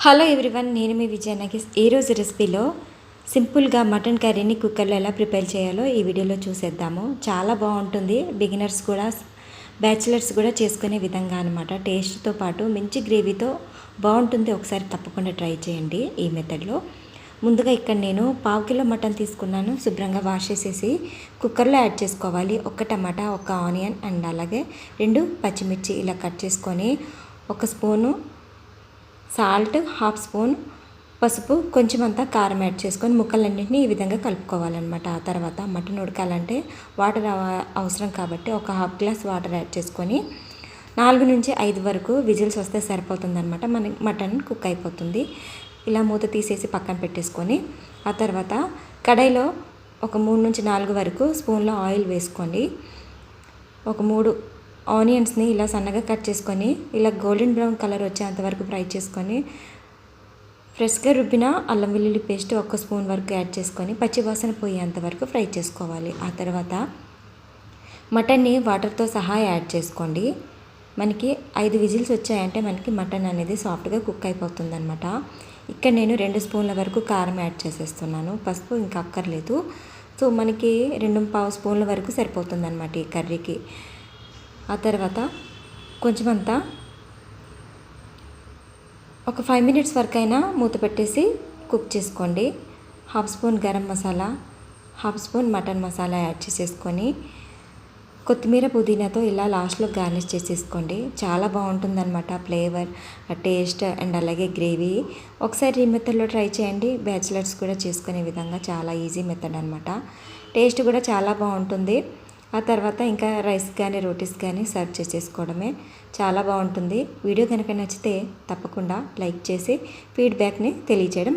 Hello everyone, నేను మీ విజయ నగేష్. ఈరోజు రెసిపీలో సింపుల్గా మటన్ కర్రీని కుక్కర్లో ఎలా ప్రిపేర్ చేయాలో ఈ వీడియోలో చూసేద్దాము. చాలా బాగుంటుంది. బిగినర్స్ కూడా బ్యాచిలర్స్ కూడా చేసుకునే విధంగా అనమాట. టేస్ట్తో పాటు మంచి గ్రేవీతో బాగుంటుంది. ఒకసారి తప్పకుండా ట్రై చేయండి ఈ మెథడ్లో. ముందుగా ఇక్కడ నేను 1/2 కిలో మటన్ తీసుకున్నాను. శుభ్రంగా వాష్ చేసేసి కుక్కర్లో యాడ్ చేసుకోవాలి. ఒక టమాటా, ఒక ఆనియన్ అండ్ అలాగే 2 పచ్చిమిర్చి ఇలా కట్ చేసుకొని, 1 స్పూను సాల్ట్, 1/2 స్పూన్ పసుపు, కొంచెం అంతా కారం యాడ్ చేసుకొని ముక్కలన్నింటినీ ఈ విధంగా కలుపుకోవాలన్నమాట. ఆ తర్వాత మటన్ ఉడకాలంటే వాటర్ అవసరం కాబట్టి 1/2 గ్లాస్ వాటర్ యాడ్ చేసుకొని 4 నుంచి 5 వరకు విజిల్స్ వస్తే సరిపోతుందన్నమాట. మన మటన్ కుక్ అయిపోతుంది. ఇలా మూత తీసేసి పక్కన పెట్టేసుకొని ఆ తర్వాత కడాయిలో ఒక 3 నుంచి 4 వరకు స్పూన్లో ఆయిల్ వేసుకోండి. ఒక 3 ఆనియన్స్ని ఇలా సన్నగా కట్ చేసుకొని ఇలా గోల్డెన్ బ్రౌన్ కలర్ వచ్చేంత వరకు ఫ్రై చేసుకొని, ఫ్రెష్గా రుబ్బిన అల్లం వెల్లుల్లి పేస్ట్ 1 స్పూన్ వరకు యాడ్ చేసుకొని పచ్చివాసన పోయేంత వరకు ఫ్రై చేసుకోవాలి. ఆ తర్వాత మటన్ని వాటర్తో సహా యాడ్ చేసుకోండి. మనకి 5 విజిల్స్ వచ్చాయంటే మనకి మటన్ అనేది సాఫ్ట్గా కుక్ అయిపోతుంది అనమాట. ఇక్కడ నేను 2 స్పూన్ల వరకు కారం యాడ్ చేసేస్తున్నాను. పసుపు ఇంకా అక్కర్లేదు. సో మనకి 2.5 స్పూన్ల వరకు సరిపోతుంది అనమాట ఈ కర్రీకి. ఆ తర్వాత కొంచెం అంతా ఒక 5 మినిట్స్ వరకు అయినా మూత పెట్టేసి కుక్ చేసుకోండి. 1/2 spoon garam masala, 1/2 spoon mutton masala add చేసేసుకొని కొత్తిమీర పుదీనాతో ఇలా లాస్ట్లో గార్నిష్ చేసేసుకోండి. చాలా బాగుంటుందన్నమాట ఫ్లేవర్, టేస్ట్ అండ్ అలాగే గ్రేవీ. ఒకసారి ఈ మెథడ్లో ట్రై చేయండి. బ్యాచిలర్స్ కూడా చేసుకునే విధంగా చాలా ఈజీ మెథడ్ అనమాట. టేస్ట్ కూడా చాలా బాగుంటుంది. ఆ తర్వాత ఇంకా రైస్ కానీ రోటీస్ కానీ సర్వ్ చేసేసుకోవడమే. చాలా బాగుంటుంది. వీడియో కనుక నచ్చితే తప్పకుండా లైక్ చేసి ఫీడ్బ్యాక్ని తెలియజేయడం